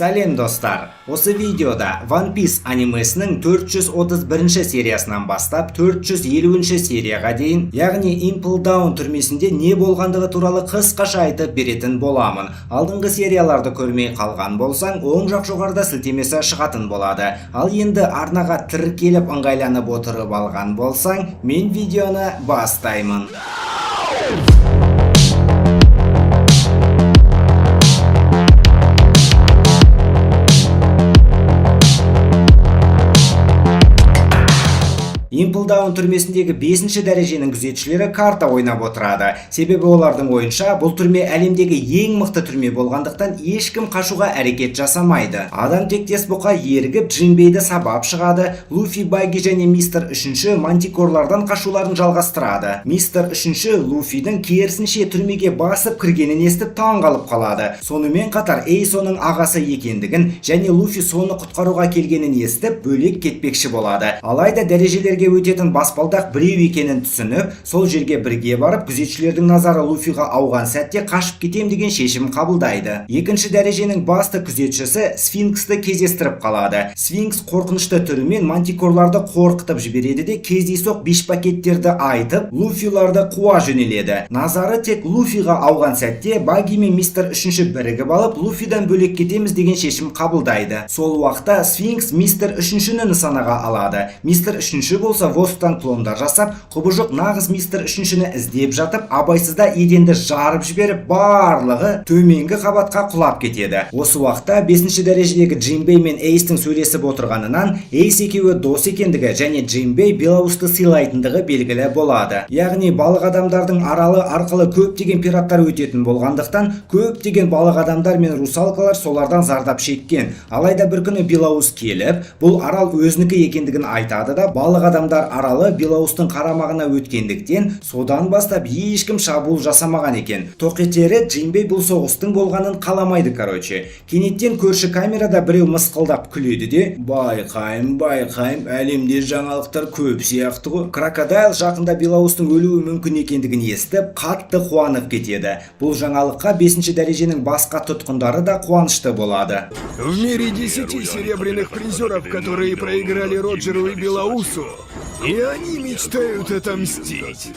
Сәлем достар! Осы видеода One Piece анимесінің 431 сериясынан бастап 450 серияға дейін, яғни Impel Down түрмесінде не болғандығы туралы қысқаша айтып беретін боламын. Алдыңғы серияларды көрмей қалған болсаң, оң жақ жоғарыда сілтемесі шығатын болады. Ал енді арнаға тіркеліп ыңғайланып отырып алған болсаң, мен видеоны бастаймын. Impel Down түрмесіндегі 5-ші дәреженің күзетшілері карта ойнап отырады. Себебі олардың ойынша бұл түрме әлемдегі ең мықты түрме болғандықтан ешкім қашуға әрекет жасамайды. Адам тектес бұқа ерігіп Джинбейді сабап шығады. Луфи, Баги және Мистер 3-ші мантикорлардан қашуларын жалғастырады. Мистер 3-ші Луфидің керісінше түрмеге басып кіргенін естіп таң қалып қалады. Сонымен қатар Эйс оның ағасы екендігін және Луфи соны құтқаруға келгенін естіп бөлек кетпекші болады. Алайда дәрежелерге өтетін баспалдақ біреу екенін түсініп, сол жерге бірге барып, күзетшілердің назары Луфиға ауған сәтте қашып кетем деген шешім қабылдайды. Екінші дәреженің басты күзетшісі Сфинксті кездестіріп қалады. Сфинкс қорқынышты түрімен мантикорларды қорқытып жібереді де кездейсоқ бешпакеттерді айтып, Луфиларды қуа жөнеледі. Назары тек Луфиға ауған сәтте Баги мен Мистер 3-ші бірігіп алып, Луфидан бөлек кетеміз деген шешім қабылдайды. Сол уақытта Сфинкс Мистер 3-шіні нысанаға алады. Мистер 3-ші болса Востан клондар жасап, құбыжық нағыз Мистер 3-шіні іздеп жатып, абайсызда еденді жарып жіберіп, барлығы төменгі қабатқа құлап кетеді. Осы уақытта 5-ші дәрежедегі Джинбей мен Эйстің сөйлесіп отырғанынан, Эйс екеуі дос екендігі және Джинбей Белаусты сыйлайтындығы белгілі болады. Яғни балық адамдардың аралы арқылы көптеген пираттар өтетін болғандықтан, көптеген балық адамдар мен русалкалар солардан зардап шеккен. Алайда бір күні Белаус келіп, бұл арал өзінікі екендігін айтады да, балық адамдар аралы Белаустың қарамағына өткендіктен, содан бастап ешкім шабуыл жасамаған екен. Тоқетері Джинбей бұл соғыстың болғанын қаламайды, короче. Кенеттен көрші камерада біреу мысқылдап күледі де, байқайым, әлемде жаңалықтар көп сияқты ғой. Крокодайл жақында Белаустың өлуі мүмкін екендігін естіп, қатты қуанып кетеді. Бұл жаңалыққа 5-ші дәреженің басқа тұтқындары да қуанышты болады. В мире 10 серебряных призеров, которые проиграли Роджеру и Белаусу, и они мечтают отомстить.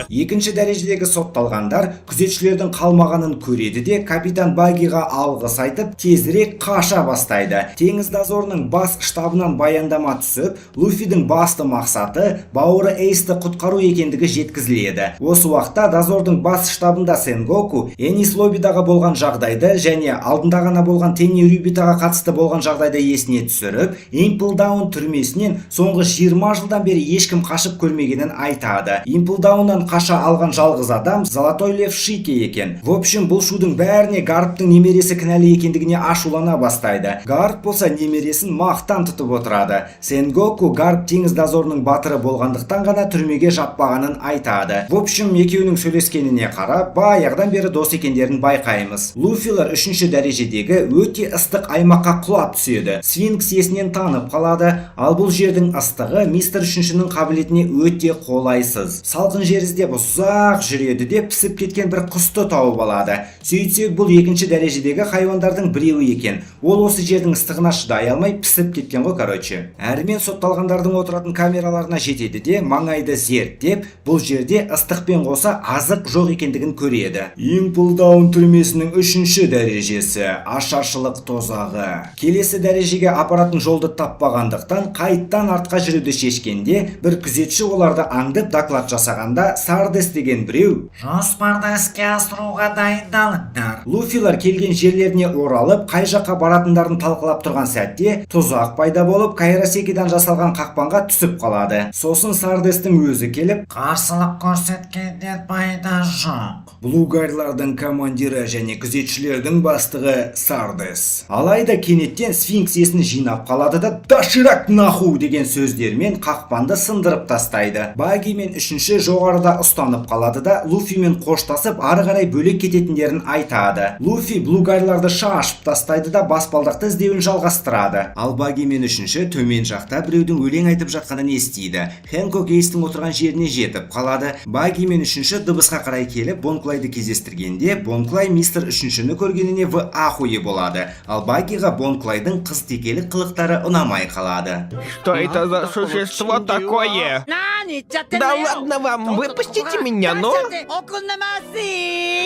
Екінші дәрежедегі сотталғандар күзетшілердің қалмағанын көреді де, капитан Багиға алғыс айтып, тезірек қаша бастайды. Теңіз дозорының бас штабынан баяндама түсіп, Луфидің басты мақсаты бауыры Эйсті құтқару екендігі жеткізіледі. Осы уақытта дозордың бас штабында Сенгоку Энис Лобидағы болған жағдайды және алдында ғана болған Тенни Рюбитаға қатысты болған жағдайды есіне түсіріп, Impel Down түрмесінен соңғы 20 жылдан бері ешкім қашып көрмегенін айтады. Impel Down'нан қаша алған жалғыз адам Золотой Лев Шике екен. В общем, бұл шудың бәріне Гарптың немересі кінәлі екендігіне ашулана бастайды. Гарп болса немересін мақтан тұтып отырады. Сенгоку Гарп теңіз дозорының батыры болғандықтан ғана түрмеге жаппағанын айтады. В общем, екеуінің сөйлескеніне қарап, баяғыдан бері дос екендерін байқаймыз. Луфилар 3-ші дәрежедегі өте ыстық аймаққа құлап түседі. Сфинкс есінен танып қалады, ал бұл жердің ыстығы Мистер 3-шінің қабілетіне өте қолайсыз. Салқын жер іздеп ұзақ жүреді де пісіп кеткен бір құсты тауып алады. Сөйтсек, бұл 2-ші дәрежедегі хайуандардың біреуі екен. Ол осы жердің ыстығына шыдай алмай пісіп кеткен ғой, короче. Әрмен сотталғандардың отыратын камераларына жетеді де, маңайды зерттеп, бұл жерде ыстықпен қоса азық жоқ екендігін көреді. Impel Down түрмесінің 3-ші дәрежесі ашаршылық тозағы. Келесі дәрежеге апаратын жолды таппағандықтан қайттан артқа жүруді шешкенде, бір күзетші оларды аңдып доклад жасағанда Сардес деген біреу жоспарды іске асыруға дайындалыңдар. Луфилар келген жерлеріне оралып, қай жаққа баратындарын талқылап тұрған сәтте тұзақ пайда болып, Кайрасекидан жасалған қақпанға түсіп қалады. Сосын Сардестің өзі келіп, Қарсылық көрсеткендер пайда жоқ. Блугарлардың командирі және күзетшілердің бастығы Сардес. Алайда кенеттен Сфинкс есін жинап қалады да «Даширак наху» деген сөздермен қақпанды сындырып тастайды. Баги мен 3-ші жоғарыда ұстанып қалады да Луфимен қоштасып ары қарай бөлек кететіндерін айтады. Луфи блугарларды шашып тастайды да баспалдақты іздеуін жалғастырады. Ал Баги мен 3-ші төмен жақта біреудің өлең айтып жатқанын естиді. Хэнкок Эйстің отырған жеріне жетіп қалады. Баги мен 3-ші дыбысқа қарай келіп, Бонклар Бонклайды кездестіргенде Бонклай мистер үшіншіні көргеніне в ахуе болады, ал Багиға Бонклайдың қыз текелік қылықтары ұнамай қалады. Что это за существо такое? Да ладно вам, выпустите меня, ну!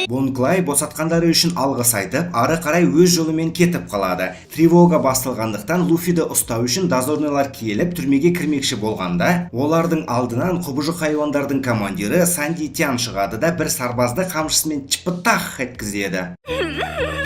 Бонклай босатқандары үшін алғыс айтып, ары қарай өз жолымен кетіп қалады. Тревога басталғандықтан Луфиді ұстау үшін дозорныйлар келіп түрмеге кірмекші болғанда, олардың алдынан құбыжық хайуандардың командирі Санди Тян шығады да бір сарбазды қамшысымен чпытах еткізеді.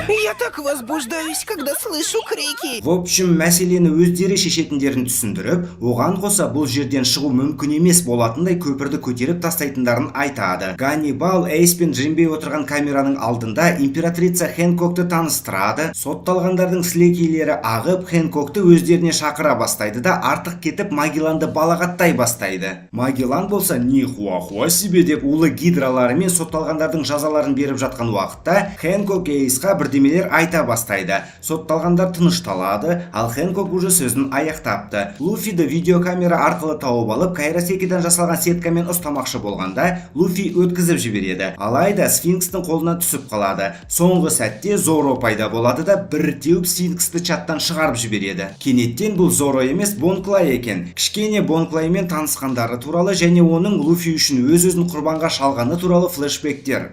Я так возбуждаюсь, когда слышу крики. В общем, мәселені өздері шешетіндерін түсіндіріп, оған қоса бұл жерден шығу мүмкін емес болатындай көпірді көтеріп тастайтындарын айтады. Ганнибал Эйс пен Джимбей отырған камераның алдында императрица Хэнкокты таныстырады. Сотталғандардың сілекейлері ағып, Хэнкокты өздеріне шақыра бастайды да артық кетіп Магелланды балағаттай бастайды. Магеллан болса нихуа себе деп улы гидраларымен сотталғандардың жазаларын беріп жатқан уақытта Хэнкок Эйсқа бірдемелер айта бастайды. Сотталғандар тынышталады, ал Хэнкок уже сөзін аяқтапты. Луфиді видеокамера арқылы тауып алып, кайросекиден жасалған сеткамен ұстамақшы болғанда, Луфи өткізіп жібереді. Алайда Сфинкстің қолына түсіп қалады. Соңғы сәтте Зоро пайда болады да бір теуіп Сфинксті чаттан шығарып жібереді. Кенеттен бұл Зоро емес Бонклай екен. Кішкене Бонклаймен танысқандары туралы және оның Луфи үшін өз-өзін құрбанға шалғаны туралы флешбектер.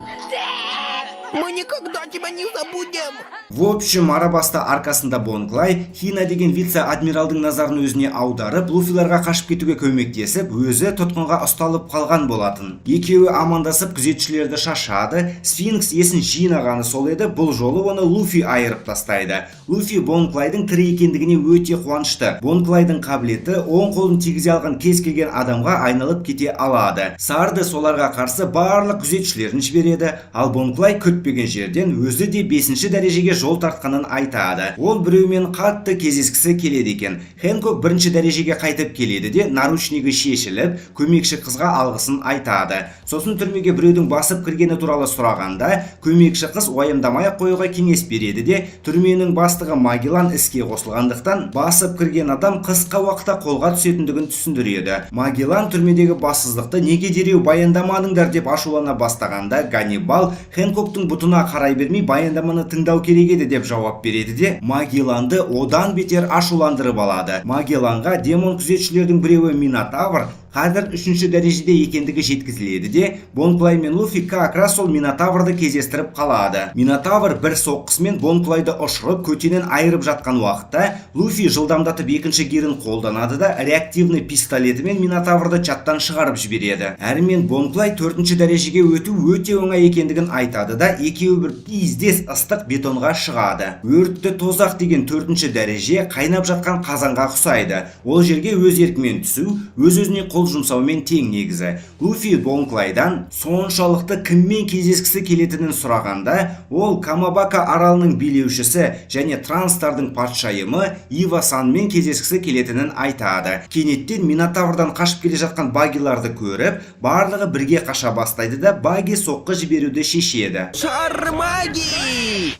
Мы никогда тебя не забудем. В общем, арабаста арқасында Бонклай Хина деген вице-адмиралдың назарын өзіне аударып, Луфиларға қашып кетуге көмектесіп, өзі тұтқынға ұсталып қалған болатын. Екеуі амандасып күзетшілерді шашады. Сфинкс есін жинағаны сол еді, бұл жолы оны Луфи айырып тастайды. Луфи Бонклайдың тірі екендігіне өте қуанышты. Бонклайдың қабілеті оң қолын тигізе алған кез келген адамға айналып кете алады. Сарды соларға қарсы барлық күзетшілерін жібереді, ал Бонклай күтпеген жерден өзі де 5-ші дәрежеге жол тартқанын айтады. Ол біреумен қатты кездескісі келеді екен. Хэнкок 1-ші дәрежеге қайтып келеді де наручнигі шешіліп, көмекші қызға алғысын айтады. Сосын түрмеге біреудің басып кіргені туралы сұрағанда, көмекші қыз уайымдамай қоюға кеңес береді де, түрменің бастығы Магеллан іске қосылғандықтан басып кірген адам қысқа уақытта қолға түсетіндігін түсіндіреді. Магеллан түрмедегі бассыздықты неге дереу баяндамадыңдар деп ашулана бастағанда, Ганнибал Хэнкоктың бұтына қарай бермей баяндаманы тыңдау керек еді деп жауап береді де Магелланды одан бетер ашуландырып алады. Магелланға демон күзетшілердің біреуі Минотавр қазір 3-ші дәрежеде екендігі жеткізіледі де Бонклай мен Луфи как раз сол Минотаврды кездестіріп қалады. Минотавр бір соққысымен Бонклайды ұшырып көтенен айырып жатқан уақытта Луфи жылдамдатып 2-ші гирін қолданады да реактивный пистолетімен Минотаврды чаттан шығарып жібереді. Әрмен Бонклай 4-ші дәрежеге өту өте оңай екендігін айтады да екеуі бір пиздес ыстық бетонға шығады. Өртті тозақ деген 4-ші дәреже қайнап жатқан қазанға ұқсайды. Ол жерге өз еркімен түсу, өз-өзіне қол жұмсаумен тең негізі. Луфи Бонклайдан соншалықты кіммен кездескісі келетінін сұрағанда, ол Камабака аралының билеушісі және транстардың патшайымы Ива Санмен кездескісі келетінін айтады. Кенеттен Минотаврдан қашып келе жатқан багиларды көріп, барлығы бірге қаша бастайды да баги соққы жіберуді шешеді. Шар магии!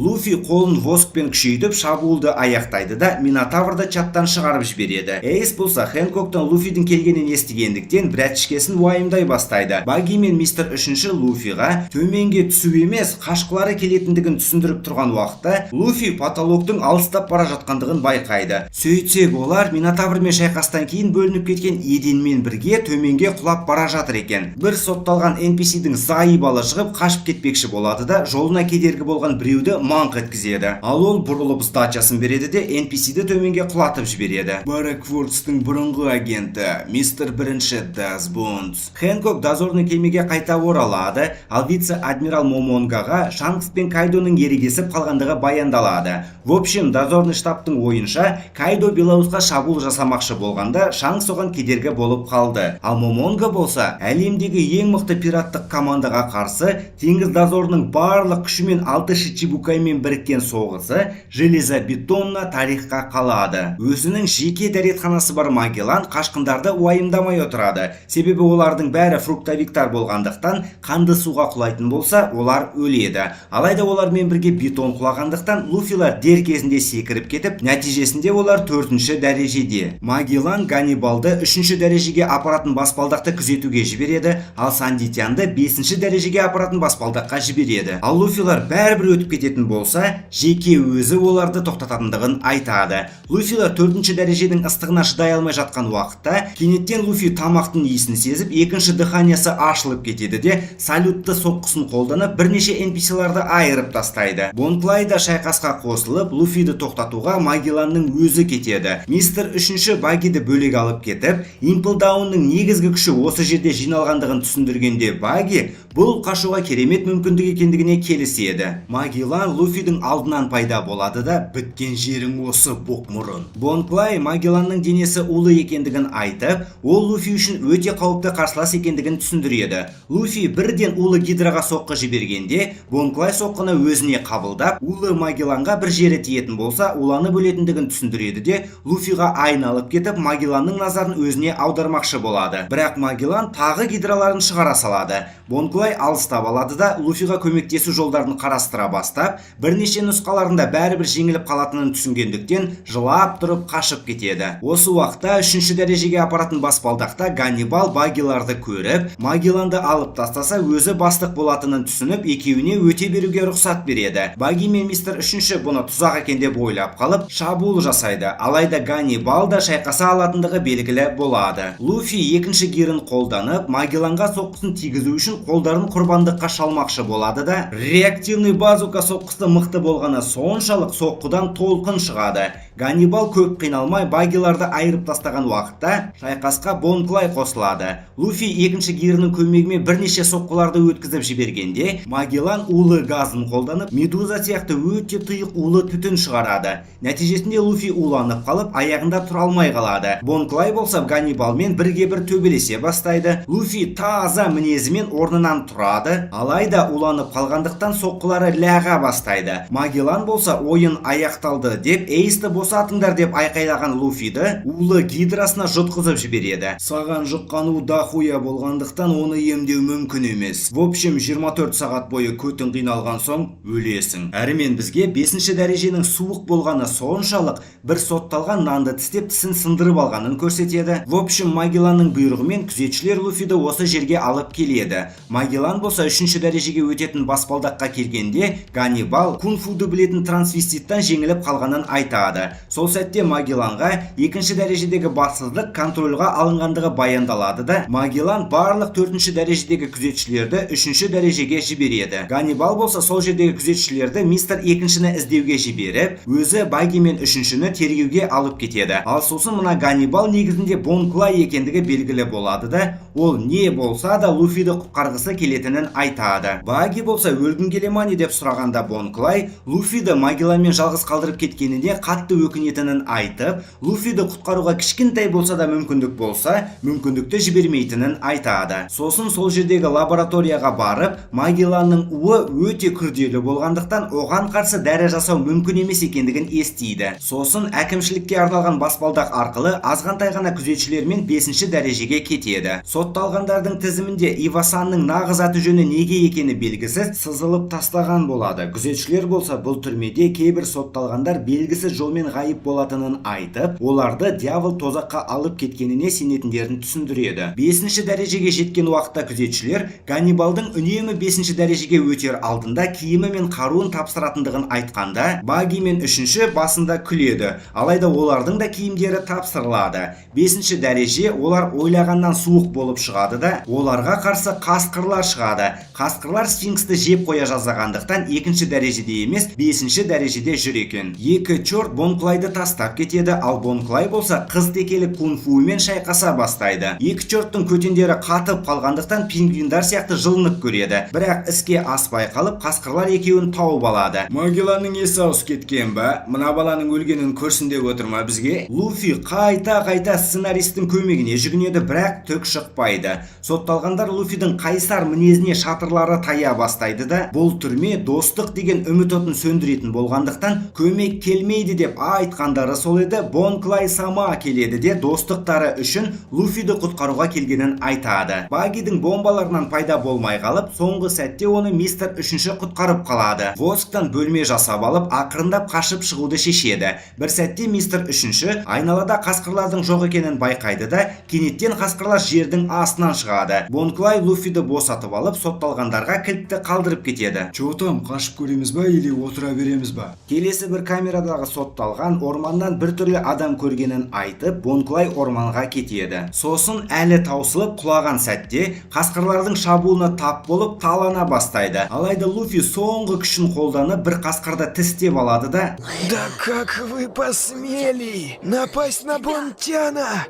Луфи қолын воскпен күшейтіп шабуылды аяқтайды да Минотаврды чаттан шығарып жібереді. Эйс болса Хэнкоктан Луфидің келгенін естігендіктен братчикесін уайымдай бастайды. Баги мен мистер 3-ші Луфиға төменге түсу емес, қашқылары келетіндігін түсіндіріп тұрған уақытта Луфи потолоктың алыстап бара жатқандығын байқайды. Сөйтсек олар Минотаврмен шайқастан кейін бөлініп кеткен еденмен бірге төменге құлап бара жатыр екен. Бір сотталған NPC-дің зайыбалы шығып қашып кетпекші болады да жолына кедергі болған біреуді маңқ еткізеді. Ал ол бұрылып сдачасын береді де NPC-ді төменге құлатып жібереді. Бараквордстың бұрынғы агенті мистер 1-ші Даз Бонс. Хэнкок дозорный кемеге қайта оралады, ал вице-адмирал Момонгаға Шанкс пен Кайдоның ерегесіп қалғандығы баяндалады. В общем, дозорный штабтың ойынша Кайдо Белаусқа шабуыл жасамақшы болғанда Шанкс оған кедергі болып қалды. Ал Момонга болса әлемдегі ең мықты пираттық командаға қарсы теңіз дозорының барлық күшімен 6 Шичибукай Кунфумен біріккен соғысы железобетонна тарихқа қалады. Өзінің жеке дәретханасы бар Магеллан қашқындарды уайымдамай отырады. Себебі олардың бәрі фруктовиктар болғандықтан қанды суға құлайтын болса, олар өледі. Алайда олармен бірге бетон құлағандықтан Луфилар дер кезінде секіріп кетіп, нәтижесінде олар 4-ші дәрежеде. Магеллан Ганнибалды 3-ші дәрежеге апаратын баспалдақты күзетуге жібереді, ал Сандитянды 5-ші дәрежеге апаратын баспалдаққа жібереді. Ал Луфилар бәрібір өтіп кететін болса, жеке өзі оларды тоқтататындығын айтады. Луфилар 4-ші дәреженің ыстығына шыдай алмай жатқан уақытта, кенеттен Луфи тамақтың иісін сезіп, екінші дыханиясы ашылып кетеді де, салютты соққысын қолданып, бірнеше NPC-ларды айырып тастайды. Бонклай да шайқасқа қосылып, Луфиді тоқтатуға Магелланның өзі кетеді. Мистер 3-ші Багиді бөлек алып кетіп, Имплдаунның негізгі күші осы жерде жиналғандығын түсіндіргенде Баги бұл қашуға керемет мүмкіндік екендігіне келіседі. Магеллан Луфидің алдынан пайда болады да, біткен жерің осы боқмұрын. Бонклай Магелланның денесі улы екендігін айтып, ол Луфи үшін өте қауіпті қарсылас екендігін түсіндіреді. Луфи бірден улы гидраға соққы жібергенде, Бонклай соққыны өзіне қабылдап, улы Магелланға бір жері тиетін болса, уланып өлетіндігін түсіндіреді де, Луфиға айналып кетіп, Магелланның назарын өзіне аудармақшы болады. Бірақ Магеллан тағы гидраларын шығара салады. Бонклай алыстап алады да, Луфиға көмектесу жолдарын қарастыра бастап, бірнеше нұсқаларында бәрібір жеңіліп қалатынын түсінгендіктен жылап тұрып қашып кетеді. Осы уақытта 3-ші дәрежеге апаратын баспалдақта Ганнибал Багиларды көріп, Магелланды алып тастаса өзі бастық болатынын түсініп, екеуіне өте беруге рұқсат береді. Баги мен мистер 3-ші бұны тұзақ екен деп ойлап қалып, шабуыл жасайды. Алайда Ганнибал да шайқаса алатындығы белгілі болады. Луфи 2-ші гирін қолданып, Магелланға соққысын тигізу үшін қолдарын құрбандыққа шалмақшы болады да, реактивный базука соққысы мықты болғаны соншалық соққыдан толқын шығады. Ганнибал көп қиналмай Багиларды айырып тастаған уақытта шайқасқа Бонклай қосылады. Луфи 2-ші гирінің көмегімен бірнеше соққыларды өткізіп жібергенде, Магеллан улы газын қолданып, медуза сияқты өте тұйық улы түтін шығарады. Нәтижесінде Луфи уланып қалып, аяғында тұра алмай қалады. Бонклай болса Ганнибалмен бірге-бір төбелесе бастайды. Луфи таза мінезімен орнынан тұрады, алайда уланып қалғандықтан соққылары ләға бастайды. Магеллан болса ойын аяқталды деп, Эйсті босатыңдар деп айқайлаған Луфиді улы гидрасына жұтқызып жібереді. Саған жұққан у дахуя болғандықтан оны емдеу мүмкін емес. В общем, 24 сағат бойы көтің қиналған соң өлесің. Әрімен бізге 5-ші дәреженің суық болғаны соншалық бір сотталған нанды тістеп тісін сындырып алғанын көрсетеді. В общем, Магелланның бұйрығымен күзетшілер Луфиді осы жерге алып келеді. Магеллан болса 3-ші дәрежеге өтетін баспалдаққа келгенде, Ганнибал кунфуды білетін трансвеститтан жеңіліп қалғанын айтады. Сол сәтте Магелланға 2-ші дәрежедегі бассыздық контрольға алынғандығы баяндалады да, Магеллан барлық 4-ші дәрежедегі күзетшілерді 3-ші дәрежеге жібереді. Ганнибал болса сол жердегі күзетшілерді мистер 2-шіні іздеуге жіберіп, өзі Баги мен 3-шіні тергеуге алып кетеді. Ал сосын мына Ганнибал негізінде Бонклай екендігі белгілі болады да, ол не болса да Луфиді құтқарғысы келетінін айтады. Баги болса өлгің келе ма не деп сұрағанда Бонклай Луфиді Магелланмен жалғыз қалдырып кеткеніне қатты өкінетінін айтып, Луфиді құтқаруға кішкентай болса да мүмкіндік болса, мүмкіндікті жібермейтінін айтады. Сосын сол жердегі лабораторияға барып, Магелланның уы өте күрделі болғандықтан оған қарсы дәрі жасау мүмкін емес екендігін естиді. Сосын әкімшілікке арналған баспалдақ арқылы азғантай ғана күзетшілермен 5-ші дәрежеге кетеді. Сотталғандардың тізімінде Ивасанның нағыз аты жөні неге екені белгісіз сызылып тастаған болады. Күзетшілер болса бұл түрмеде кейбір сотталғандар белгісіз жолмен ғайып болатынын айтып, оларды дьявол тозаққа алып кеткеніне сенетіндерін түсіндіреді. 5-ші дәрежеге жеткен уақытта күзетшілер Ганнибалдың үнемі 5-ші дәрежеге өтер алдында киімі мен қаруын тапсыратындығын айтқанда, Баги мен 3-ші басында күледі. Алайда олардың да киімдері тапсырылады. 5-ші дәреже олар ойлағаннан суық болып шығады да, оларға қарсы қасқырлар шығады. Қасқырлар сфинксті жеп қоя жаздағандықтан 2-ші дәрежеде емес, 5-ші дәрежеде жүр екен. Екі чорт Бонклайды тастап кетеді, ал Бонклай болса қыз текелі кунфумен шайқаса бастайды. Екі чорттың көтендері қатып қалғандықтан пингвиндар сияқты жылынып көреді. Бірақ іске аспай қалып, қасқырлар екеуін тауып алады. Магелланның есі ауысып кеткен ба? Мына баланың өлгенін көрсін деп отыр ма бізге? Луфи қайта сценаристің көмегіне жүгінеді, бірақ түк шықпайды. айтпайды. Сотталгандар Луфидің қайсар мінезіне шатырлары тая бастайды да, бұл түрме достық деген үміт отын сөндіретін болғандықтан көмек келмейді деп айтқандары сол еді. Бонклай сама келеді де достықтары үшін Луфиді құтқаруға келгенін айтады. Багидің бомбаларынан пайда болмай қалып, соңғы сәтте оны мистер үшінші құтқарып қалады. Восктан бөлме жасап алып, ақырындап қашып шығуды шешеді. Бір сәтте мистер үшінші айналада қасқырлардың жоқ екенін байқайды да, кенеттен қасқырлар жердің астынан шығады. Бонклай Луфиді босатып алып, сотталғандарға кілтті қалдырып кетеді. Чотам, қашып көреміз ба или отыра береміз ба? Келесі бір камерадағы сотталған орманнан бір түрлі адам көргенін айтып, Бонклай орманға кетеді. Сосын әлі таусылып құлаған сәтте қасқырлардың шабуылына тап болып талана бастайды. Алайда Луфи соңғы күшін қолданып бір қасқырды тістеп алады да: Да как вы посмели напасть на Бонтяна?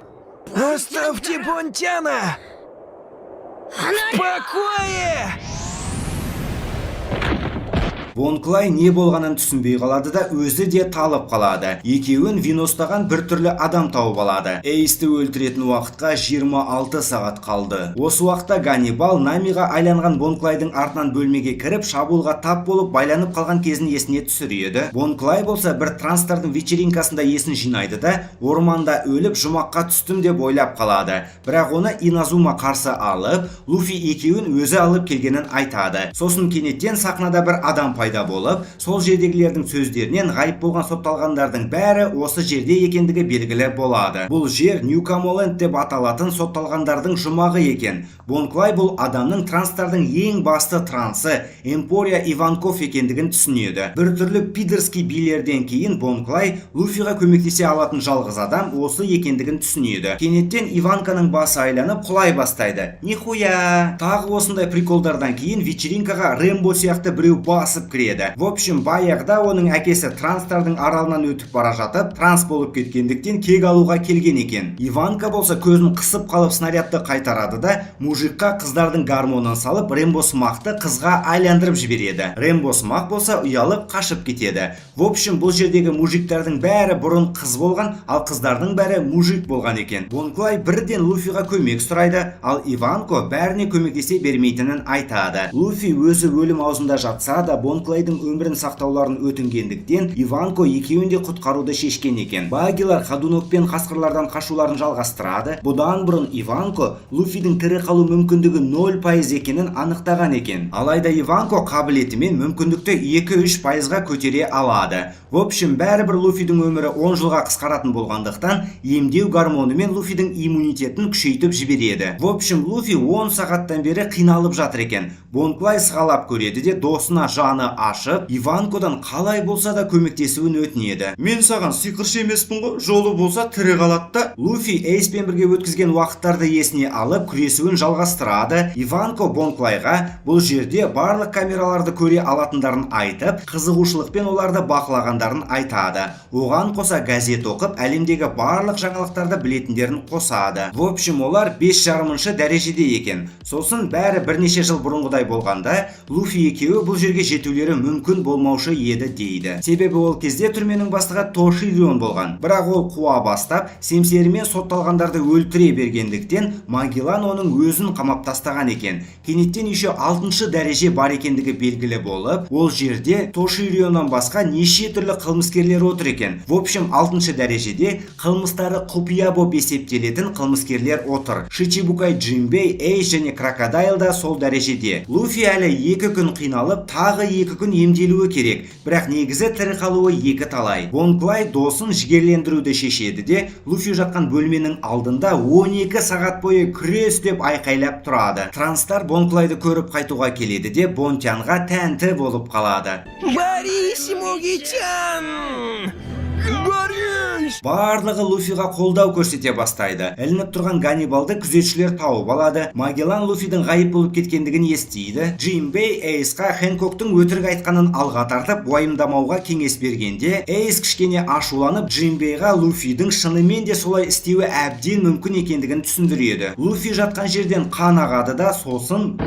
Оставьте Бонтяна в покое! Бонклай не болғанын түсінбей қалады да өзі де талып қалады. Екеуін виностаған бір түрлі адам тауып алады. Эйсті өлтіретін уақытқа 26 сағат қалды. Осы уақытта Ганнибал Намиға айланған Бонклайдың артынан бөлмеге кіріп, шабуылға тап болып байланып қалған кезін есіне түсіреді. Бонклай болса бір транстардың вечеринкасында есін жинайды да, орманда өліп жұмаққа түстім деп ойлап қалады. Бірақ оны Иназума қарсы алып, Луфи екеуін өзі алып келгенін айтады. Сосын кенеттен сахнада бір адам пайда болып, сол жердегілердің сөздерінен ғайып болған сотталғандардың бәрі осы жерде екендігі белгілі болады. Бұл жер Ньюкамоленд деп аталатын сотталғандардың жұмағы екен. Бонклай бұл адамның транстардың ең басты трансы Эмпория Иванков екендігін түсінеді. Бір түрлі пидерский билерден кейін Бонклай Луфиға көмектесе алатын жалғыз адам осы екендігін түсінеді. Кенеттен Иванканың басы айланып құлай бастайды. Нихуя! Тағы осындай приколдардан кейін вечеринкаға Рэмбо сияқты біреу басып кіреді. В общем, баяғыда оның әкесі транстардың аралынан өтіп бара жатып, транс болып кеткендіктен кек алуға келген екен. Иванка болса көзін қысып қалып снарядты қайтарады да, мужикқа қыздардың гормонын салып, Рэмбо Смақты қызға айландырып жібереді. Рэмбо Смак болса ұялып қашып кетеді. В общем, бұл жердегі мужиктардың бәрі бұрын қыз болған, ал қыздардың бәрі мужик болған екен. Бонклай бірден Луфиға көмек сұрайды, ал Иванко бәріне көмектесе бермейтінін айтады. Луфи өзі өлім аузында жатса да, Бонклайдың өмірін сақтауларын өтінгендіктен Иванко екеуін де құтқаруды шешкен екен. Багилар Ходунокпен қасқырлардан қашуларын жалғастырады. Бұдан бұрын Иванко Луфидің тірі қалу мүмкіндігі 0% екенін анықтаған екен. Алайда Иванко қабілетімен мүмкіндікті 2-3%-ға көтере алады. В общем, бәрібір Луфидің өмірі 10 жылға қысқаратын болғандықтан емдеу гормонымен Луфидің иммунитетін күшейтіп жібереді. В общем, Луфи 10 сағаттан бері қиналып жатыр екен. Бонклай сығалап көреді де досына жаны ашып, Иванкодан қалай болса да көмектесуін өтінеді. Мен саған сиқыршы емеспін ғой, жолы болса тірі қалады да. Луфи Эйспен бірге өткізген уақыттарды есіне алып, күресуін жалғастырады. Иванко Бонклайға бұл жерде барлық камераларды көре алатындарын айтып, қызығушылықпен оларды бақылағандарын айтады. Оған қоса газет оқып, әлемдегі барлық жаңалықтарды білетіндерін қосады. В общем, олар 5,5 дәрежеде екен. Сосын бәрі бірнеше жыл бұрынғыдай болғанда, Луфи екеуі бұл жерге жетулері мүмкін болмаушы еді дейді. Себебі ол кезде түрменің бастығы Тоширион болған. Бірақ ол қуа бастап, семсерімен сотталғандарды өлтіре бергендіктен Магеллан оның өзін қамап тастаған екен. Кенеттен еще 6 дәреже бар екендігі белгілі болып, ол жерде Тоширионнан басқа неше түрлі қылмыскерлер отыр екен. В общем, 6 дәрежеде қылмыстары құпия боп есептелетін қылмыскерлер отыр. Шичибукай Джимбей, Эйс және Крокодайл да сол дәрежеде. Луфи әлі 2 күн қиналып, тағы 2 күн емделуі керек. Бірақ негізі тірі қалуы 2 талай. Бонклай досын жігерлендіруді шешеді де, Луфи жатқан бөлменің алдында 12 сағат бойы күрес деп айқайлап тұрады. Транстар Бонклайды көріп қайтуға келеді де, Бонтянға тәнті болып қалады. Борис Мугичан! Борис! Барлығы Луфиға қолдау көрсете бастайды. Ілініп тұрған Ганнибалды күзетшілер тауып алады. Магеллан Луфидің ғайып болып кеткендігін естиді. Джимбей Эйсқа Хэнкоктың өтірік айтқанын алға тартып, уайымдамауға кеңес бергенде, Эйс кішкене ашуланып, Джимбейға Луфидің шынымен де солай істеуі әбден мүмкін екендігін түсіндіреді. Луфи жатқан жерден қан ағады да, сосын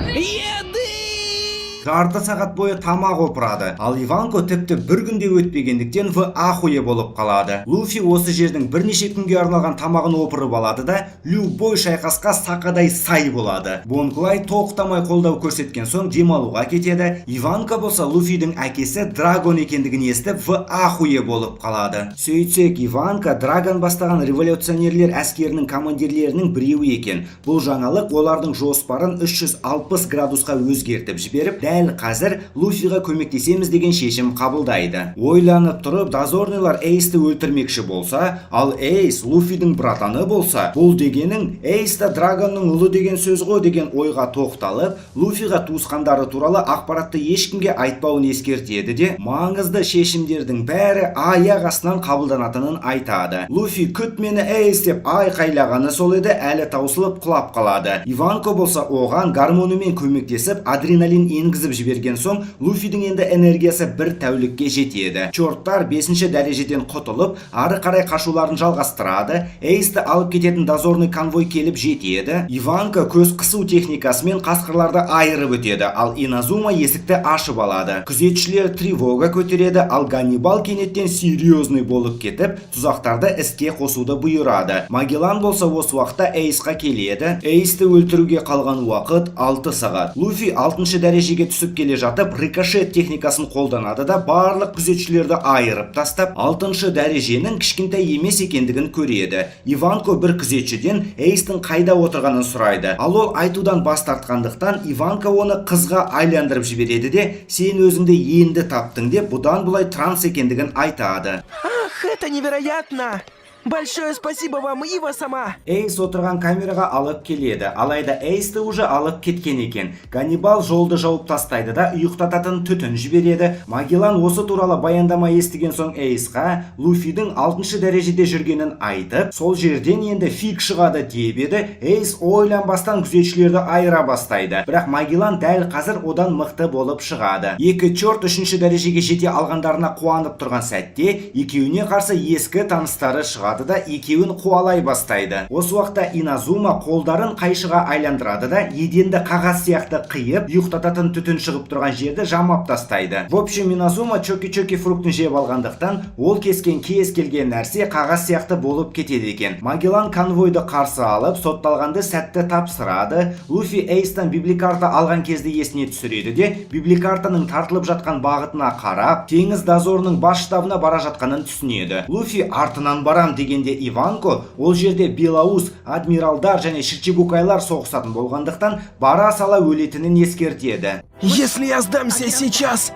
жарты сағат бойы тамақ опырады. Ал Иванко тіпті бір күнде өтпегендіктен в ахуе болып қалады. Луфи осы жердің бірнеше күнге арналған тамағын опырып алады да любой шайқасқа сақадай сай болады. Бонклай тоқтамай қолдау көрсеткен соң демалуға кетеді. Иванко болса Луфидің әкесі Драгон екендігін естіп в ахуе болып қалады. Сөйтсек, Иванко Драгон бастаған революционерлер әскерінің командирлерінің біреуі екен. Бұл жаңалық олардың жоспарын 360 градусқа өзгертіп жіберіп, дәл қазір Луфиға көмектесеміз деген шешім қабылдайды. Ойланып тұрып, дозорныйлар Эйсті өлтірмекші болса, ал Эйс Луфидің братаны болса, бұл дегенің Эйсті Драгонның ұлы деген сөз ғой деген ойға тоқталып, Луфиға туысқандары туралы ақпаратты ешкімге айтпауын ескертеді де, маңызды шешімдердің бәрі аяқ астынан қабылданатынын айтады. Луфи күт мені Эйс деп айқайлағаны сол еді, әлі таусылып құлап қалады. Иванко болса оған гормонымен көмектесіп адреналин енгізіп жіберген соң, Луфидің енді энергиясы бір тәулікке жетеді. Чорттар 5-ші дәрежеден құтылып, ары қарай қашуларын жалғастырады. Эйсті алып кететін дозорный конвой келіп жетеді. Иванко көз қысу техникасымен қасқырларды айырып өтеді, ал Иназума есікті ашып алады. Күзетшілер тревога көтереді, ал Ганнибал кенеттен серьезный болып кетіп, тұзақтарды іске қосуды бұйырады. Магеллан болса осы уақытта Эйсқа келеді. Эйсті өлтіруге қалған уақыт 6 сағат. Луфи 6-шы дәрежеге түсіп келе жатып, рикошет техникасын қолданады да барлық күзетшілерді айырып тастап, 6-шы дәреженің кішкентай емес екендігін көреді. Иванко бір күзетшіден Эйстің қайда отырғанын сұрайды. Ал ол айтудан бас тартқандықтан Иванко оны қызға айландырып жібереді де, сен өзіңді енді таптың деп бұдан бұлай транс екендігін айтады. Ах, это невероятно! Большое спасибо вам, Ива сама! Эйс отырған камераға алып келеді. Алайда Эйсті уже алып кеткен екен. Ганнибал жолды жауып тастайды да ұйықтататын түтін жібереді. Магеллан осы туралы баяндама естіген соң Эйсқа Луфидің 6-шы дәрежеде жүргенін айтып, сол жерден енді фиг шығады деп еді. Эйс ойланбастан күзетшілерді айыра бастайды. Бірақ Магеллан дәл қазір одан мықты болып шығады. Екі чорт 3-ші дәрежеге жете алғандарына қуанып тұрған сәтте, екеуіне қарсы ескі таныстары шығады да екеуін қуалай бастайды. Осы уақытта Иназума қолдарын қайшыға айландырады да еденді қағаз сияқты қиып, ұйықтататын түтін шығып тұрған жерді жамап тастайды. В общем, Иназума чоки-чоки фруктын жеп алғандықтан, ол кескен кез келген нәрсе қағаз сияқты болып кетеді екен. Магеллан конвойды қарсы алып, сотталғанды сәтті тапсырады. Луфи Эйстан библикарта алған кезде есіне түсіреді де, библикартаның тартылып жатқан бағытына қарап, теңіз дозорының бас штабына бара жатқанын түсінеді. Луфи артынан барам дегенде Иванко ол жерде Белаус, адмиралдар және Шичибукайлар соғысатын болғандықтан бара сала өлетінін ескертеді. Если я сдамся сейчас,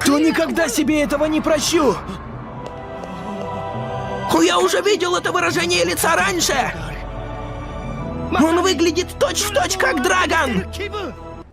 то никогда себе этого не прощу! Я уже видел это выражение лица раньше! Он выглядит точь-в-точь как Драгон!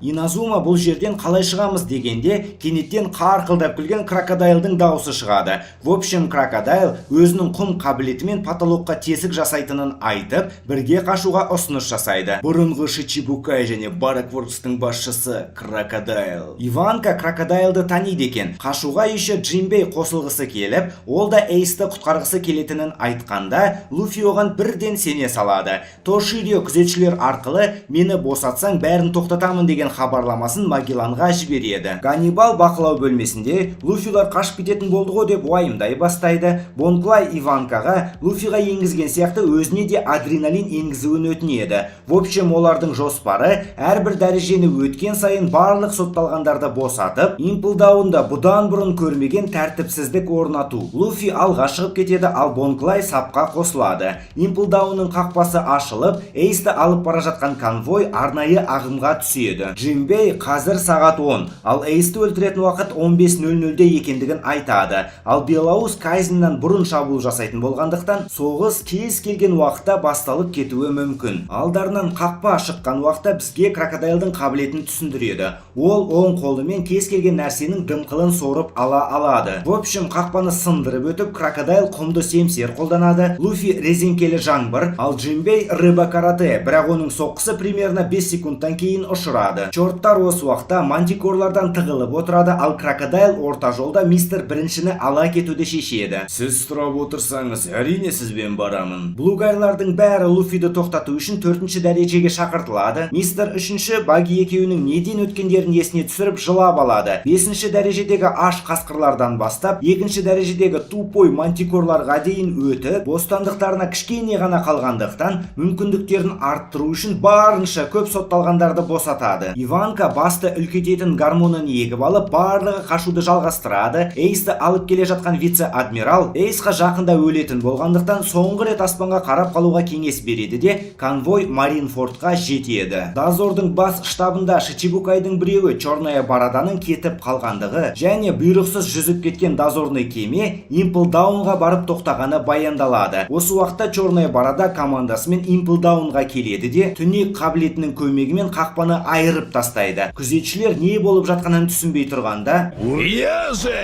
Иназума бұл жерден қалай шығамыз дегенде, кенеттен қарқылдап күлген крокодайлдың дауысы шығады. В общем, крокодайл өзінің құм қабілетімен потолокқа тесік жасайтынын айтып, бірге қашуға ұсыныс жасайды. Бұрынғы Шичибукай және Баракворкстың басшысы крокодайл. Иванко крокодайлды таниды екен. Қашуға еще Джимбей қосылғысы келіп, ол да Эйсті құтқарғысы келетінін айтқанда, Луфи оған бірден сене салады. Тоширио күзетшілер арқылы мені босатсаң бәрін тоқтатамын деген хабарламасын Магелланға жібереді. Ганнибал бақылау бөлмесінде Луфилар қашып кететін болды ғой деп уайымдай бастайды. Бонклай Иванкаға Луфиға енгізген сияқты өзіне де адреналин енгізуін өтінеді. В общем, олардың жоспары әрбір дәрежені өткен сайын барлық сотталғандарды босатып, импылдауында бұдан бұрын көрмеген тәртіпсіздік орнату. Луфи алға шығып кетеді, ал Бонклай сапқа қосылады. Импылдауының қақпасы ашылып, Эйсті алып бара жатқан конвой арнайы ағымға түседі. Джимбей қазір сағат 10, ал Эйсті өлтіретін уақыт 15:00-де екендігін айтады. Ал Белаус Кайзеннан бұрын шабуыл жасайтын болғандықтан, соғыс кез келген уақытта басталып кетуі мүмкін. Алдарынан қақпа шыққан уақытта бізге крокодайлдың қабілетін түсіндіреді. Ол оң қолымен кез келген нәрсенің дымқылын сорып ала алады. В общем, қақпаны сындырып өтіп, крокодайл құмды семсер қолданады. Луфи резеңкелі жаңбыр, ал Джимбей рыба карате, бірақ оның соққысы примерно 5 секундтан кейін ұшырады. болады. Чорттар осы уақытта мантикорлардан тығылып отырады, ал крокодайл орта жолда мистер біріншіні ала кетуді шешеді. Сіз сұрап отырсаңыз, әрине сізбен барамын. Блугайлардың бәрі Луфиді тоқтату үшін 4-ші дәрежеге шақыртылады. Мистер 3-ші Баги екеуінің неден өткендерін есіне түсіріп жылап алады. 5-ші дәрежедегі аш қасқырлардан бастап 2-ші дәрежедегі тупой мантикорларға дейін өтіп, бостандықтарына кішкене ғана қалғандықтан мүмкіндіктерін арттыру үшін барынша көп сотталғандарды босатады. Иванка басты үлкейтетін гормонын егіп алып, барлығы қашуды жалғастырады. Эйсті алып келе жатқан вице-адмирал Эйсқа жақында өлетін болғандықтан соңғы рет аспанға қарап қалуға кеңес береді де конвой Маринфордқа жетеді. Дозордың бас штабында Шичибукайдың біреуі Черная Бороданың кетіп қалғандығы және бұйрықсыз жүзіп кеткен дозорный кеме Имплдаунға барып тоқтағаны баяндалады. Осы уақытта Черная Борода командасымен Имплдаунға келеді де түнек қабілетінің көмегімен қақпаны айырып тастайды. Күзетшілер не болып жатқанын түсінбей тұрғанда, Я же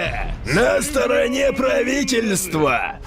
на стороне правительства.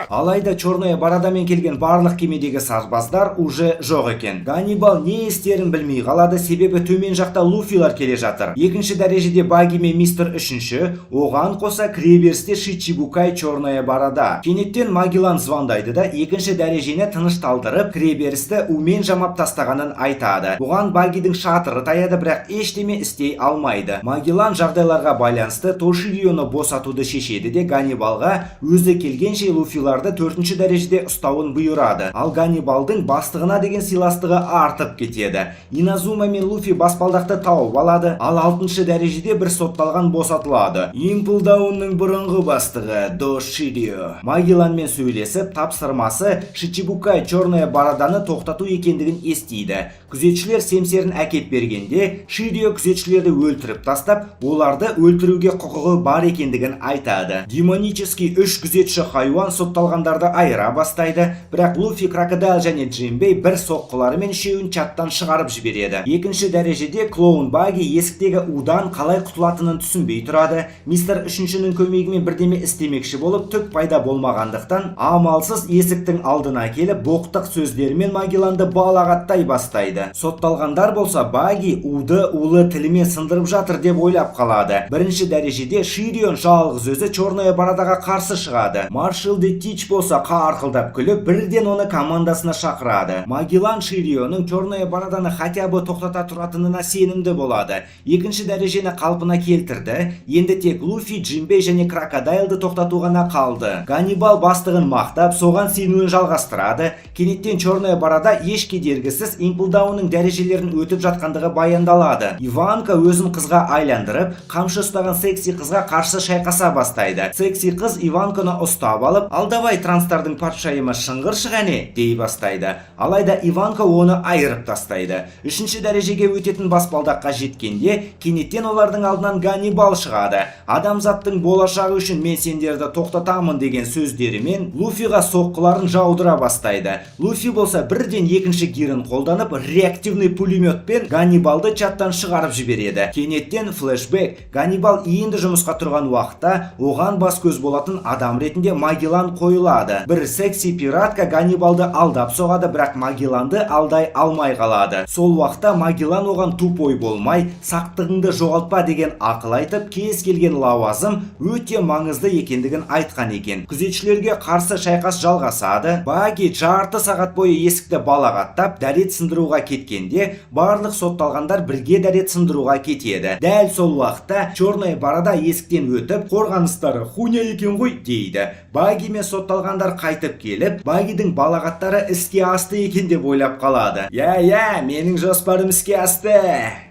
алайда Черная Бородамен келген барлық кемедегі сарбаздар уже жоқ екен. Ганнибал не істерін білмей қалады, себебі төмен жақта Луфилар келе жатыр. 2-ші дәрежеде Баги мен мистер 3-ші, оған қоса кіреберісте Шичибукай Черная Борода. Кенеттен Магеллан звондайды да 2-ші дәрежені тынышталдырып, кіреберісті умен жамап тастағанын айтады. Бұған Багидің шатыры таяды, бірақ ештеме істей алмайды. Магеллан жағдайларға байланысты Тоширионы босатуды шешеді де Ганнибалға өзі келгенше Луфиларды 4-ші дәрежеде ұстауын бұйырады. Ал Ганнибалдың бастығына деген сыйластығы артып кетеді. Иназума мен Луфи баспалдақты тауып алады, ал 6-ші дәрежеде бір сотталған босатылады. Имплдаунның бұрынғы бастығы Доширио Магелланмен сөйлесіп, тапсырмасы Шичибукай Черная Бороданы тоқтату екендігін естиді. Күзетшілер семсерін әкеп бергенде, Ширио күзетшілерді өлтіріп тастап, оларды өлтіруге құқығы бар екендігін айтады. Демонический 3 күзетші хайуан сотталғандарды айыра бастайды, бірақ Луфи, Крокодайл және Джимбей бір соққыларымен үшеуін чаттан шығарып жібереді. 2-ші дәрежеде клоун Баги есіктегі удан қалай құтылатынын түсінбей тұрады. Мистер 3-шінің көмегімен бірдеме істемекші болып, түк пайда болмағандықтан, амалсыз есіктің алдына келіп, боқтық сөздерімен Магелланды балағаттай бастайды. Сотталғандар болса, Баги уды улы тілімен сындырып жатыр деп ойлап қалады. 1-ші дәрежеде Ширион жалғыз өзі Черная Бородаға қарсы шығады. Маршал де Тич болса қарқылдап күліп, бірден оны командасына шақырады. Магеллан Ширионың Черная Бороданы хотя бы тоқтата тұратынына сенімді болады. 2-ші дәрежені қалпына келтірді. Енді тек Луфи, Джимбей және Крокодайлды тоқтату ғана қалды. Ганнибал бастығын мақтап, соған сенуін жалғастырады. Кенеттен Черная Борода еш кедергісіз Имплдаунның дәрежелерін өтіп жатқандығы баяндалады. Иванка өзін қызға айландырып, қамшы ұстаған секси қызға қарсы шайқаса бастайды. Секси қыз Иванканы ұстап алып, алдавай транстардың патшайымы шыңғыр шығане дей бастайды. Алайда Иванка оны айырып тастайды. 3-ші дәрежеге өтетін баспалдаққа жеткенде, кенеттен олардың алдынан Ганнибал шығады. Адамзаттың болашағы үшін мен сендерді тоқтатамын деген сөздерімен Луфиға соққыларын жаудыра бастайды. Луфи болса бірден 2-ші гирін қолданып, реактивный пулеметпен Ганнибалды чаттан шығарып жібереді. Кенеттен флешбек. Ганнибал енді жұмысқа тұрған уақытта оған бас көз болатын адам ретінде Магеллан қойылады. Бір секси пиратка Ганнибалды алдап соғады, бірақ Магелланды алдай алмай қалады. Сол уақытта Магеллан оған тупой болмай, сақтығыңды жоғалтпа деген ақыл айтып, кез келген лауазым өте маңызды екендігін айтқан екен. Күзетшілерге қарсы шайқас жалғасады. Баги жарты сағат бойы есікті балағаттап, дәрет сындыруға кеткенде, барлық сотталғандар бірге дәрет сындыруға кетеді. Дәл сол уақытта Черная Борода есіктен өтіп, қорғаныстары хуйня екен ғой дейді. Баги мен сотталғандар қайтып келіп, Багидің балағаттары іске асты екен деп ойлап қалады. Я, менің жоспарым іске асты.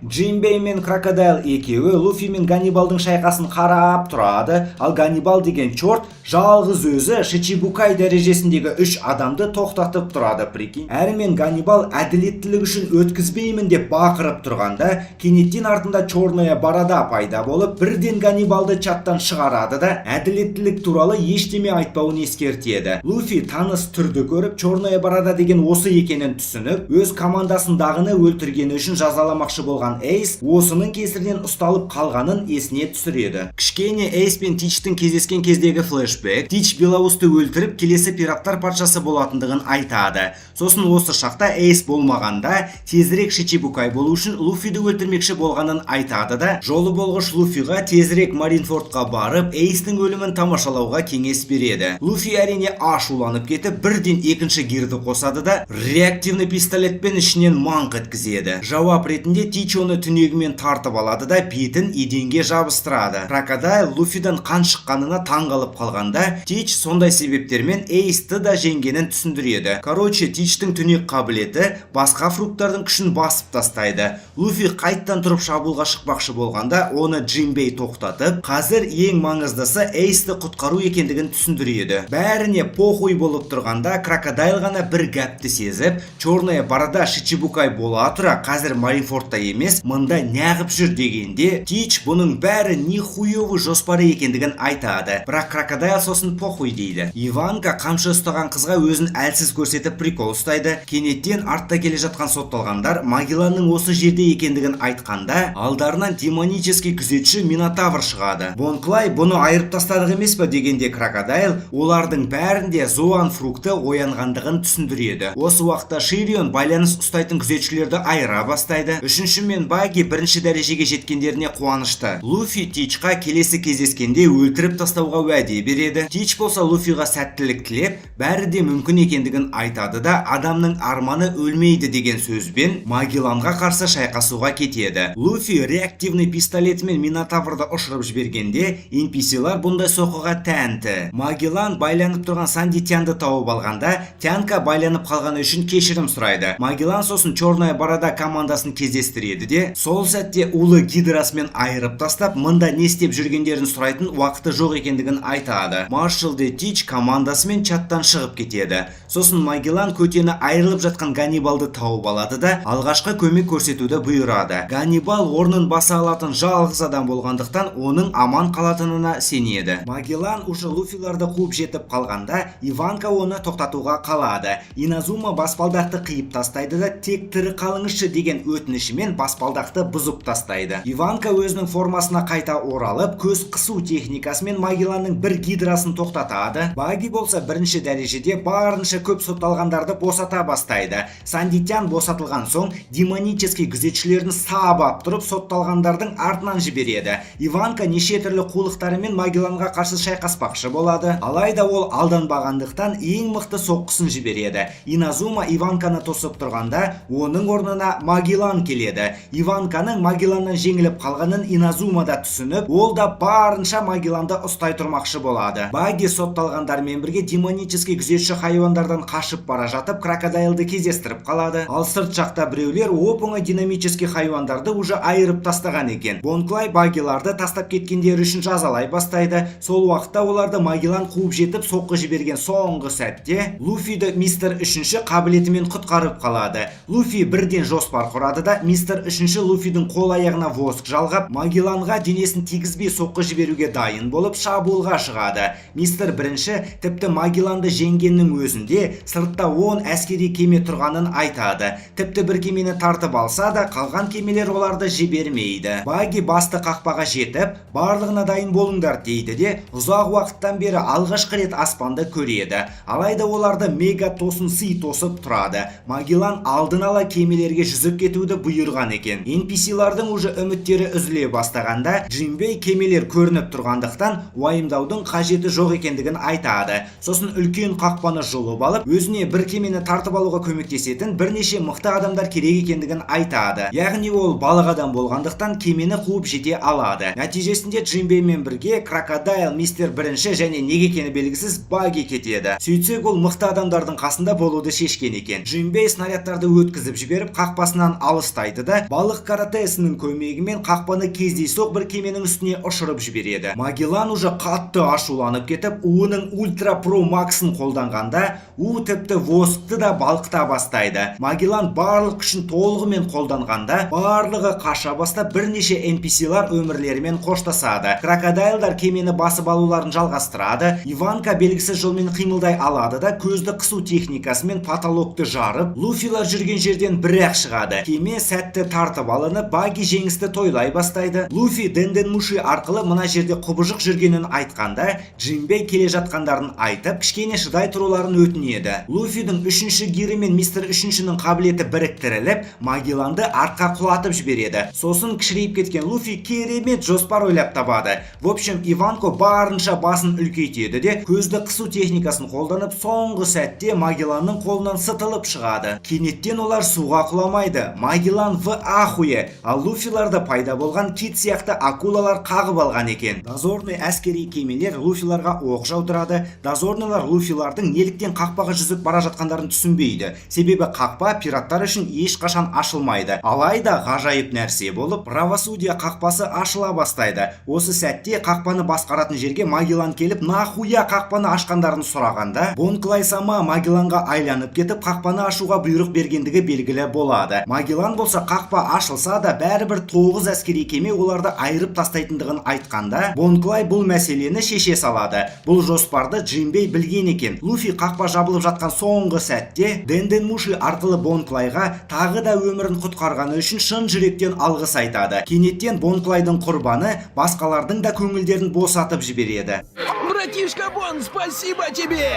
Джимбей мен Крокодайл екеуі Луфи мен Ганнибалдың шайқасын қарап тұрады, ал Ганнибал деген чорт жалғыз өзі Шичибукай дәрежесіндегі 3 адамды тоқтатып тұрады, прикинь. Әрімен Ганнибал әділеттілік үшін өткізбеймін деп бақырып тұрғанда, кенеттен артында Черная Борода пайда болып, бірден Ганнибалды чаттан шығарады да әділеттілік туралы ештеме айтпауын ескертеді. Луфи таныс түрді көріп, Черная Барада деген осы екенін түсініп, өз командасындағыны өлтіргені үшін жазаламақшы болған Эйс осының кесірінен ұсталып қалғанын есіне түсіреді. Кішкене Эйс пен Тичтің кездескен кездегі флешбек, Тич Белоусты өлтіріп, келесі пираттар патшасы болатындығын айтады. Сосын осы шақта Эйс болмағанда, тезірек Шичибукай болу үшін Луфиді өлтірмекші болғанын айтады да, жолы болғыш Луфиға тезірек Маринфордқа барып, Эйстің өлімін тамашалауға кеңес береді. Луфи әрине ашуланып кетіп, бірден екінші гирді қосады да, реактивный пистолетпен ішінен маңқ еткізеді. Жауап ретінде Тич оны түнегімен тартып алады да, бетін еденге жабыстырады. Крокодайл Луфидан қан шыққанына таңғалып қалғанда, Тич сондай себептермен Эйсті да жеңгенін түсіндіреді. Короче, Тичтің түнек қабілеті басқа фруктардың күшін басып тастайды. Луфи қайттан тұрып шабуылға шықпақшы болғанда, оны Джинбей тоқтатып, қазір ең маңыздысы Эйсті құтқару екендігін түсіндіреді. Бәріне похуй болып тұрғанда, Крокодайл ғана бір гәпті сезіп, Черная Барада Шичибукай бола тұра, қазір Маринфордта емес, мында неғып жүр дегенде, Тич бұның бәрі нихуевы жоспары екендігін айтады. Бірақ Крокодайл сосын похуй дейді. Иванка қамшы ұстаған қызға өзін әлсіз көрсетіп прикол ұстайды. Кенеттен артта келе жатқан сотталғандар Магелланның осы жерде екендігін айтқанда, алдарынан демонический күзетші Минотавр шығады. Бонклай бұны айырып тастадық емес пе дегенде Крокодайл олардың бәрінде Зоан фрукты оянғандығын түсіндіреді. Осы уақытта Ширион байланыс ұстайтын күзетшілерді айыра бастайды. Үшінші мен Баги бірінші дәрежеге жеткендеріне қуанышты. Луфи Тичқа келесі кездескенде өлтіріп тастауға уәде береді. Тич болса Луфиға сәттілік тілеп, бәрі де мүмкін екендігін айтады да, адамның арманы өлмейді деген сөзбен Магелланға қарсы шайқасуға кетеді. Луфи реактивный пистолетімен Минотаврды ұшырып жібергенде, NPC-лар бұндай соққыға тәнті. Магеллан байланып тұрған Санди Тянды тауып алғанда, Тянка байланып қалғаны үшін кешірім сұрайды. Магеллан сосын Черная Барада командасын кездестіреді де, сол сәтте улы гидрасымен айырып тастап, мында не істеп жүргендерін сұрайтын уақыты жоқ екендігін айтады. Маршал де Тич командасымен чаттан шығып кетеді. Сосын Магеллан көтені айырылып жатқан Ганнибалды тауып алады да, алғашқы көмек көрсетуді бұйырады. Ганнибал орнын баса алатын жалғыз адам болғандықтан, оның аман қалатынына сенеді. Магеллан уже Луфиларды қуып жетіп қалғанда, Иванка оны тоқтатуға қалады. Иназума баспалдақты қиып тастайды да, тек тірі қалыңызшы деген өтінішімен баспалдақты бұзып тастайды. Иванка өзінің формасына қайта оралып, көз қысу техникасымен Магелланның бір гидрасын тоқтатады. Баги болса бірінші дәрежеде барынша көп сотталғандарды босата бастайды. Сандитян босатылған соң, демонический күзетшілерін сабап тұрып сотталғандардың артынан жібереді. Иванка неше түрлі қулықтарымен Магелланға қарсы шайқаспақшы болады. Алайда ол алданбағандықтан ең мықты соққысын жібереді. Иназума Иванканы тосып тұрғанда, оның орнына Магеллан келеді. Иванканың Магелланнан жеңіліп қалғанын Иназума да түсініп, ол да барынша Магелланды ұстай тұрмақшы болады. Баги сотталғандармен бірге демонический күзетші хайуандардан қашып бара жатып, Крокодайлды кездестіріп қалады. Ал сырт жақта біреулер оп-оңай динамический хайуандарды уже айырып тастаған екен. Бонклай Багиларды тастап кеткендері үшін жазалай бастайды. Сол уақытта оларды Магеллан қуып жетіп соққы жіберген соңғы сәтте, Луфиді мистер үшінші қабілетімен құтқарып қалады. Луфи бірден жоспар құрады да, мистер үшінші Луфидің қол аяғына воск жалғап, Магелланға денесін тигізбей соққы жіберуге дайын болып шабуылға шығады. Мистер бірінші тіпті Магелланды жеңгеннің өзінде сыртта 10 әскери кеме тұрғанын айтады. Тіпті бір кемені тартып алса да, қалған кемелер оларды жібермейді. Баги басты қақпаға жетіп, барлығына дайын болыңдар дейді де, ұзақ уақыттан бері алғашқы рет аспанды көреді. Алайда оларды мега тосын сый тосып тұрады. Магеллан алдын ала кемелерге жүзіп кетуді бұйырған екен. NPC-лардың уже үміттері үзіле бастағанда, Джинбей кемелер көрініп тұрғандықтан уайымдаудың қажеті жоқ екендігін айтады. Сосын үлкен қақпаны жұлып алып, өзіне бір кемені тартып алуға көмектесетін бірнеше мықты адамдар керек екендігін айтады. Яғни ол балық адам болғандықтан кемені қуып жете алады. Нәтижесінде Джинбеймен бірге Крокодайл, мистер бірінші және неге екені белгісіз Баги кетеді. Сөйтсек ол мықты адамдардың қасында болуды шешкен екен. Джинбей снарядтарды өткізіп жіберіп қақпасынан алыстайды да, балық каратесінің көмегімен қақпаны кездейсоқ бір кеменің үстіне ұшырып жібереді. Магеллан уже қатты ашуланып кетіп, уының ультра про максын қолданғанда, у тіпті воскты да балқыта бастайды. Магеллан барлық күшін толығымен қолданғанда, барлығы қаша бастап бірнеше NPC-лар өмірлерімен қоштасады. Крокодайлдар кемені басып алуларын жалғастырады. Иванка белгісіз жолмен қимылдай алады да көзді қысу техникасымен потолокты жарып, Луфилар жүрген жерден бір-ақ шығады. Кеме сәтті тартып алынып, Баги жеңісті тойлай бастайды. Луфи Денден Муши арқылы мына жерде құбыжық жүргенін айтқанда, Джинбей келе жатқандарын айтып, кішкене шыдай тұруларын өтінеді. Луфидің үшінші гирі мен мистер үшіншінің қабілеті біріктіріліп, Магелланды артқа құлатып жібереді. Сосын кішірейіп кеткен Луфи керемет жоспар ойлап табады. В общем, Иванко барынша басын үлкейтеді де, көзді қысу техникасын қолданып, соңғы сәтте Магелланның қолынан сытылып шығады. Кенеттен олар суға құламайды. Магеллан в ахуе, ал Луфиларда пайда болған кит сияқты акулалар қағып алған екен. Дозорный әскери кемелер Луфиларға оқ жаудырады. Дозорныйлар Луфилардың неліктен қақпаға жүзіп бара жатқандарын түсінбейді. Себебі қақпа пираттар үшін ешқашан ашылмайды. Алайда ғажайып нәрсе болып, правосудия қақпасы ашыла бастайды. Осы сәтте қақпаны басқаратын жерге Магеллан келіп, нахуя қақпаны ашқандарын сұрағанда, Бонклай сама Магелланға айланып кетіп, қақпаны ашуға бұйрық бергендігі белгілі болады. Магеллан болса қақпа ашылса да бәрібір 9 әскери кеме оларды айырып тастайтындығын айтқанда, Бонклай бұл мәселені шеше салады. Бұл жоспарды Джинбей білген екен. Луфи қақпа жабылып жатқан соңғы сәтте Денден Муши арқылы Бонклайға тағы да өмірін құтқарғаны үшін шын жүректен алғыс айтады. Кенеттен Бонклайдың құрбаны басқалардың да көңілдерін босатып жібереді. Братишка Бон, спасибо тебе!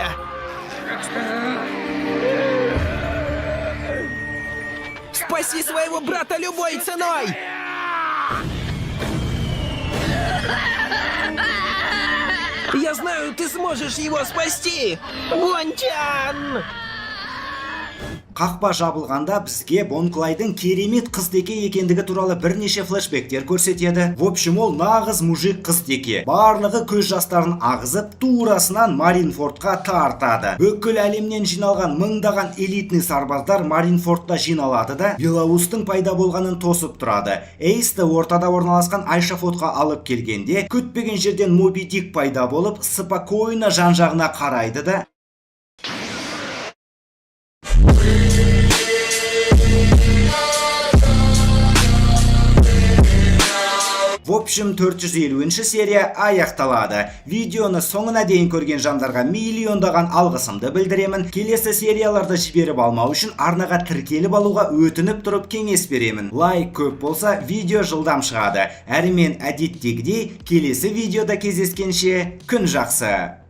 Спаси своего брата любой ценой! Я знаю, ты сможешь его спасти! Бончан! Қақпа жабылғанда бізге Бонклайдың керемет қыз-теке екендігі туралы бірнеше флешбектер көрсетеді. В общем, ол нағыз мужик қыз-теке. Барлығы көз жастарын ағызып, турасынан Маринфордқа тартады. Бүкіл әлемнен жиналған мыңдаған элитный сарбаздар Маринфордта жиналады да, Белаустың пайда болғанын тосып тұрады. Эйсті ортада орналасқан Айшафотқа алып келгенде, күтпеген жерден Моби Дик пайда болып, спокойно жан-жағына қарайды да, В общем, 450 серия аяқталады. Видеоны соңына дейін көрген жандарға миллиондаған алғысымды білдіремін. Келесі серияларды жіберіп алмау үшін арнаға тіркеліп алуға өтініп тұрып кеңес беремін. Лайк көп болса, видео жылдам шығады. Әрі мен әдеттегідей келесі видеода кездескенше күн жақсы.